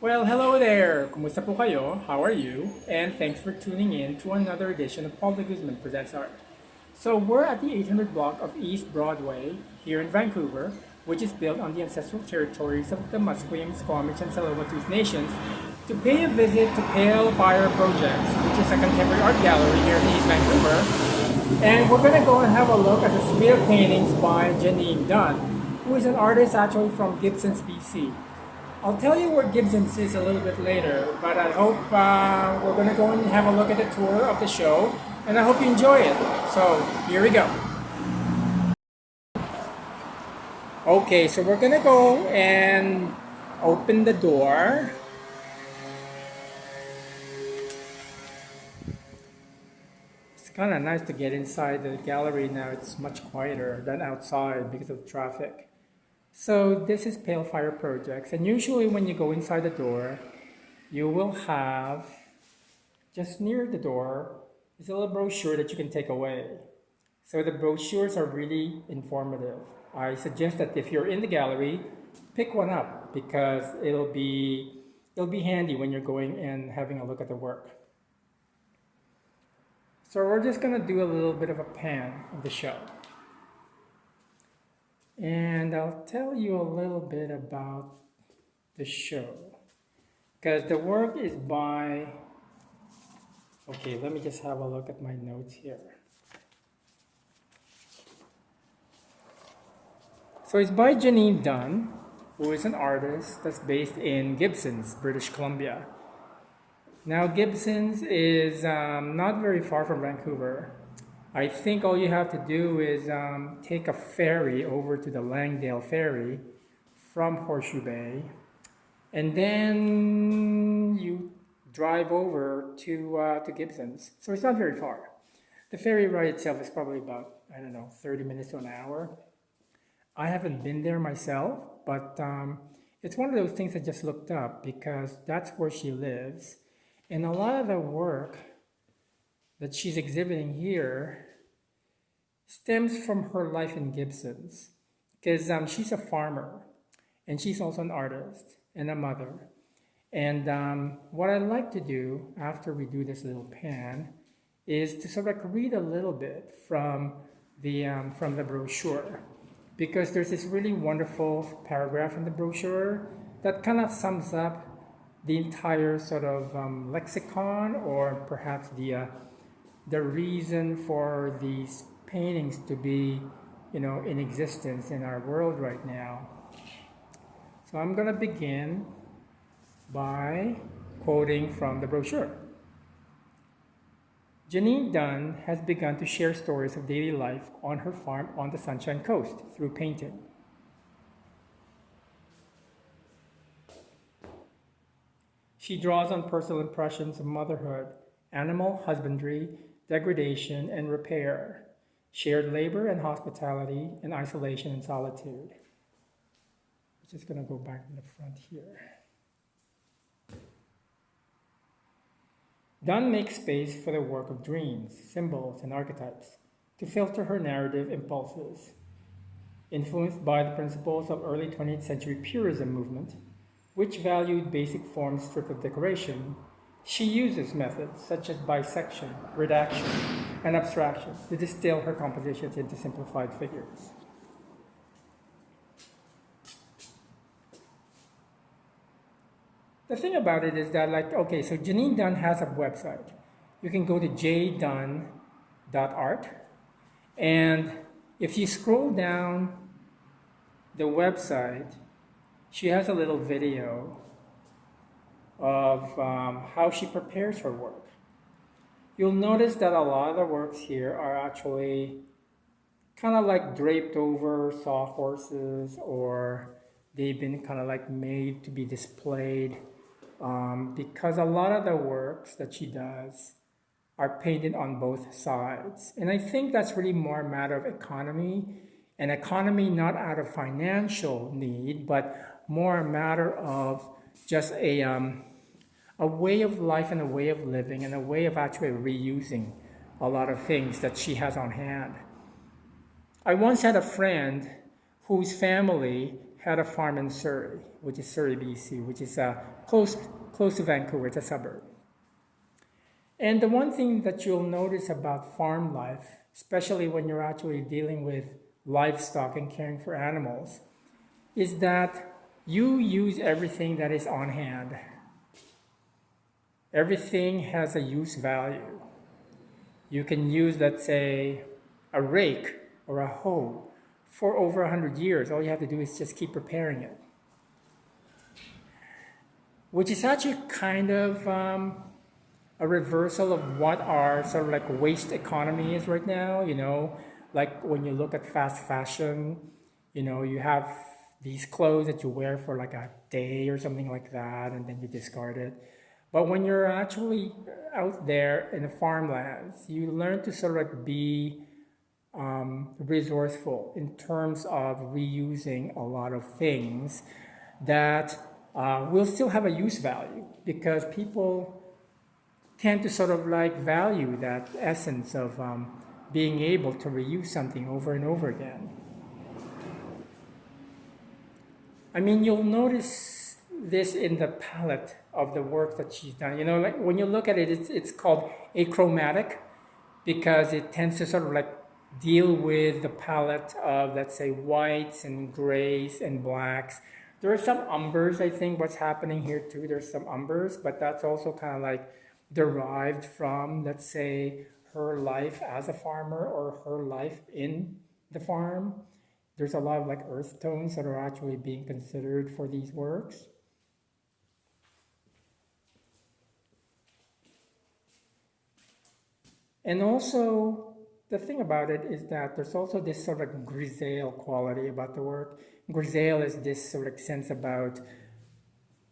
Well, hello there! Kumusta po kayo? How are you? And thanks for tuning in to another edition of Paul de Guzman Presents Art. So we're at the 800 block of East Broadway here in Vancouver, which is built on the ancestral territories of the Musqueam, Squamish, and Tsleil-Waututh nations, to pay a visit to Pale Fire Projects, which is a contemporary art gallery here in East Vancouver. And we're going to go and have a look at the suite of paintings by Janine Dunn, who is an artist actually from Gibsons, BC. I'll tell you where Gibsons is a little bit later, but I hope we're going to go and have a look at the tour of the show, and I hope you enjoy it. So, here we go. Okay, so we're going to go and open the door. It's kind of nice to get inside the gallery now. It's much quieter than outside because of traffic. So this is Pale Fire Projects, and usually when you go inside the door, you will have, just near the door, is a little brochure that you can take away. So the brochures are really informative. I suggest that if you're in the gallery, pick one up because it'll be handy when you're going and having a look at the work. So we're just gonna do a little bit of a pan of the show. And I'll tell you a little bit about the show. Because the work is by, okay, let me just have a look at my notes here. So it's by Janine Dunn, who is an artist that's based in Gibsons, British Columbia. Now Gibsons is not very far from Vancouver. I think all you have to do is take a ferry over to the Langdale Ferry from Horseshoe Bay, and then you drive over to Gibsons. So it's not very far. The ferry ride itself is probably about, 30 minutes to an hour. I haven't been there myself, but it's one of those things I just looked up because that's where she lives. And a lot of the work that she's exhibiting here stems from her life in Gibsons, because she's a farmer and she's also an artist and a mother. And what I like to do after we do this little pan is to sort of read a little bit from the brochure, because there's this really wonderful paragraph in the brochure that kind of sums up the entire sort of lexicon, or perhaps the reason for these paintings to be, in existence in our world right now. So I'm going to begin by quoting from the brochure. Janine Dunn has begun to share stories of daily life on her farm on the Sunshine Coast through painting. She draws on personal impressions of motherhood, animal husbandry, degradation and repair, shared labor and hospitality, and isolation and solitude. I'm just going to go back to the front here. Dunn makes space for the work of dreams, symbols, and archetypes to filter her narrative impulses. Influenced by the principles of early 20th century Purism movement, which valued basic forms stripped of decoration, she uses methods such as bisection, redaction, and abstraction to distill her compositions into simplified figures. The thing about it is that, so Janine Dunn has a website. You can go to jdunn.art, and if you scroll down the website, she has a little video of how she prepares her work. You'll notice that a lot of the works here are actually kind of like draped over sawhorses, or they've been kind of like made to be displayed, because a lot of the works that she does are painted on both sides. And I think that's really more a matter of economy, and economy not out of financial need, but more a matter of just a way of life and a way of living and a way of actually reusing a lot of things that she has on hand. I once had a friend whose family had a farm in Surrey, which is Surrey, BC, which is close to Vancouver. It's a suburb. And the one thing that you'll notice about farm life, especially when you're actually dealing with livestock and caring for animals, is that you use everything that is on hand. Everything has a use value. You can use, let's say, a rake or a hoe for over 100 years. All you have to do is just keep repairing it. Which is actually kind of a reversal of what our sort of like waste economy is right now. You know, like when you look at fast fashion, you know, you have these clothes that you wear for like a day or something like that, and then you discard it. But when you're actually out there in the farmlands, you learn to sort of like be resourceful in terms of reusing a lot of things that will still have a use value, because people tend to sort of like value that essence of being able to reuse something over and over again. I mean, you'll notice this in the palette of the work that she's done. You know, like when you look at it, it's called achromatic, because it tends to sort of like deal with the palette of, let's say, whites and grays and blacks. There are some umbers, I think, what's happening here too. There's some umbers, but that's also kind of like derived from, let's say, her life as a farmer or her life in the farm. There's a lot of like earth tones that are actually being considered for these works. And also, the thing about it is that there's also this sort of like grisaille quality about the work. Grisaille is this sort of sense about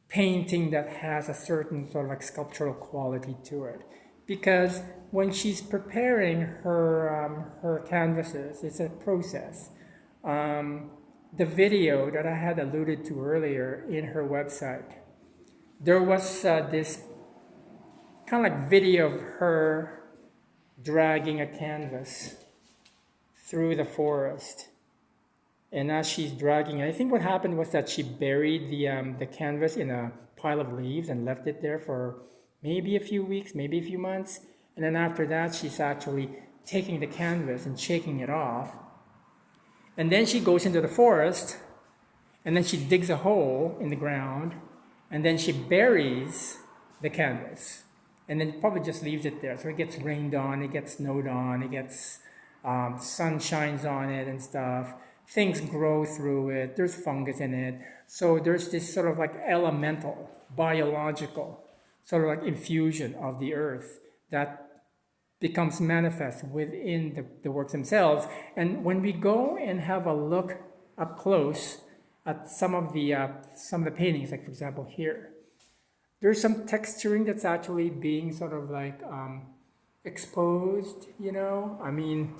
painting that has a certain sort of like sculptural quality to it. Because when she's preparing her canvases, it's a process. The video that I had alluded to earlier in her website, there was this kind of like video of her dragging a canvas through the forest. And as she's dragging it, I think what happened was that she buried the canvas in a pile of leaves and left it there for maybe a few weeks, maybe a few months. And then after that, she's actually taking the canvas and shaking it off. And then she goes into the forest, and then she digs a hole in the ground, and then she buries the canvas. And then probably just leaves it there. So it gets rained on, it gets snowed on, it gets sun shines on it and stuff. Things grow through it, there's fungus in it. So there's this sort of like elemental, biological, sort of like infusion of the earth that becomes manifest within the works themselves. And when we go and have a look up close at some of the paintings, like for example here, there's some texturing that's actually being sort of like exposed, you know? I mean,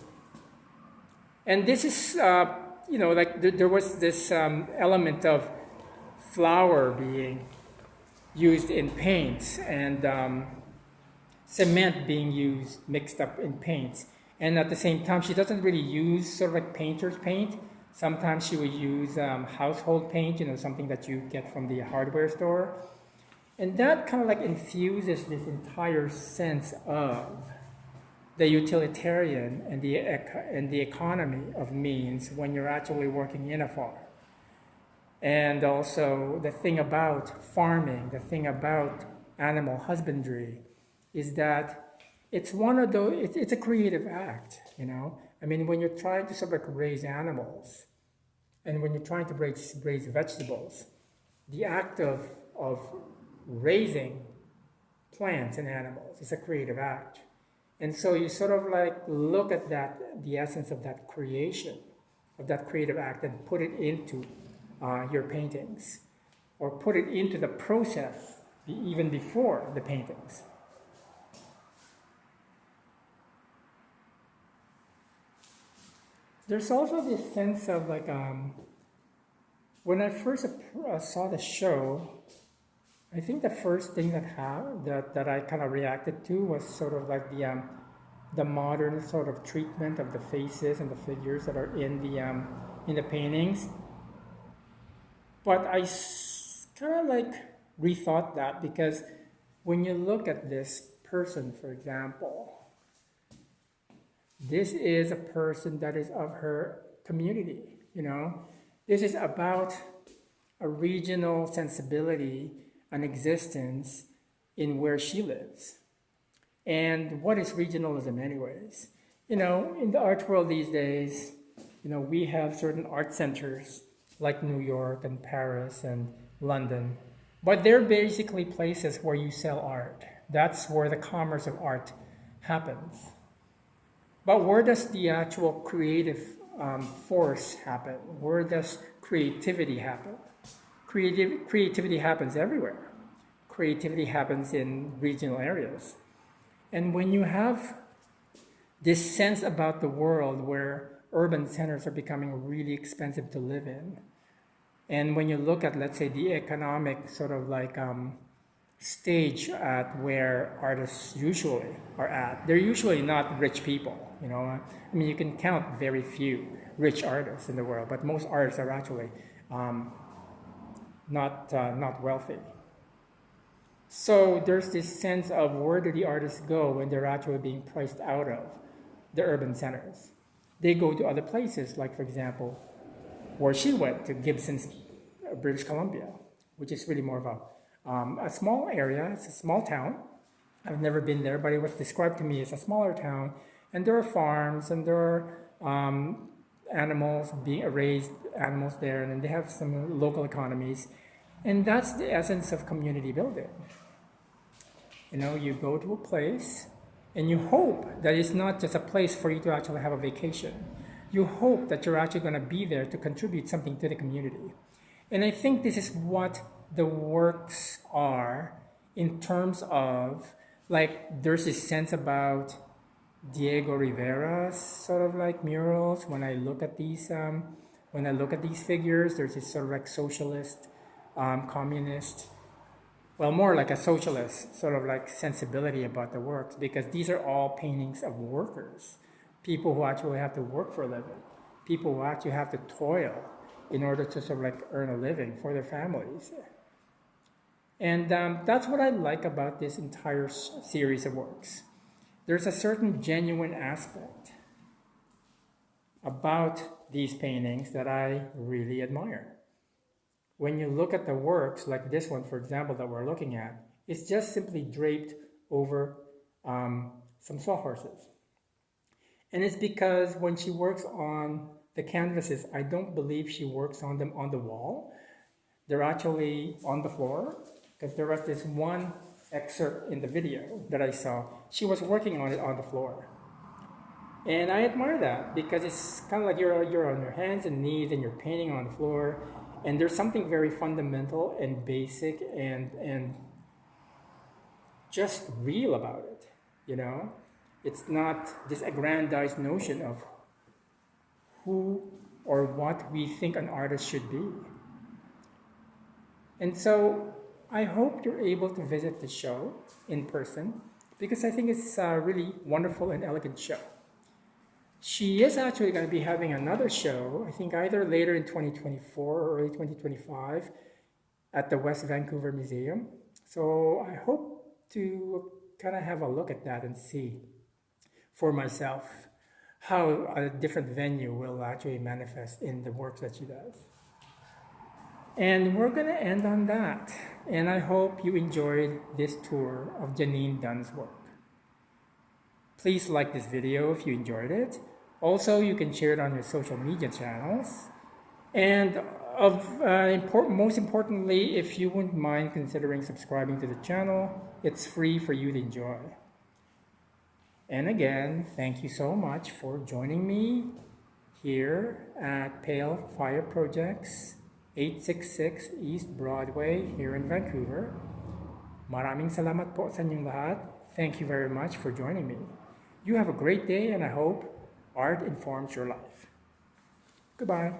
and this is, you know, like there was this element of flour being used in paints and cement being used, mixed up in paints. And at the same time, she doesn't really use sort of like painter's paint. Sometimes she would use household paint, you know, something that you get from the hardware store. And that kind of like infuses this entire sense of the utilitarian and the economy of means when you're actually working in a farm. And also the thing about farming, the thing about animal husbandry is that it's one of those, it's a creative act, you know? I mean, when you're trying to sort of like raise animals and when you're trying to raise vegetables, the act of raising plants and animals is a creative act. And so you sort of like look at that, the essence of that creation, of that creative act, and put it into your paintings, or put it into the process even before the paintings. There's also this sense of like, when I first saw the show, I think the first thing that I kind of reacted to was sort of like the modern sort of treatment of the faces and the figures that are in the paintings. But I kind of like rethought that because when you look at this person, for example, this is a person that is of her community, you know. This is about a regional sensibility, an existence in where she lives. And what is regionalism, anyways? You know, in the art world these days, you know, we have certain art centers like New York and Paris and London, but they're basically places where you sell art. That's where the commerce of art happens. But where does the actual creative force happen? Where does creativity happen? Creativity happens everywhere. Creativity happens in regional areas. And when you have this sense about the world where urban centers are becoming really expensive to live in, and when you look at, let's say, the economic sort of like stage at where artists usually are at, they're usually not rich people, you know. I mean, you can count very few rich artists in the world, but most artists are actually not wealthy. So there's this sense of where do the artists go when they're actually being priced out of the urban centers? They go to other places, like, for example, where she went to Gibson's, British Columbia, which is really more of a small area. It's a small town. I've never been there, but it was described to me as a smaller town. And there are farms and there are animals being raised, animals there, and then they have some local economies. And that's the essence of community building. You know, you go to a place and you hope that it's not just a place for you to actually have a vacation. You hope that you're actually going to be there to contribute something to the community. And I think this is what the works are in terms of, like, there's this sense about Diego Rivera's sort of like murals. When I look at these figures, there's this sort of like socialist, communist, well, more like a socialist sort of like sensibility about the works, because these are all paintings of workers, people who actually have to work for a living, people who actually have to toil in order to sort of like earn a living for their families. And that's what I like about this entire series of works. There's a certain genuine aspect about these paintings that I really admire. When you look at the works, like this one, for example, that we're looking at, it's just simply draped over some sawhorses. And it's because when she works on the canvases, I don't believe she works on them on the wall. They're actually on the floor, because there was this one excerpt in the video that I saw. She was working on it on the floor. And I admire that, because it's kind of like you're on your hands and knees and you're painting on the floor. And there's something very fundamental and basic and just real about it, you know? It's not this aggrandized notion of who or what we think an artist should be. And so I hope you're able to visit the show in person, because I think it's a really wonderful and elegant show. She is actually going to be having another show, I think either later in 2024 or early 2025 at the West Vancouver Museum. So I hope to kind of have a look at that and see for myself how a different venue will actually manifest in the work that she does. And we're going to end on that. And I hope you enjoyed this tour of Janine Dunn's work. Please like this video if you enjoyed it. Also, you can share it on your social media channels. And most importantly, if you wouldn't mind considering subscribing to the channel, it's free for you to enjoy. And again, thank you so much for joining me here at Pale Fire Projects, 866 East Broadway here in Vancouver. Maraming salamat po sa inyong lahat. Thank you very much for joining me. You have a great day, and I hope art informs your life. Goodbye.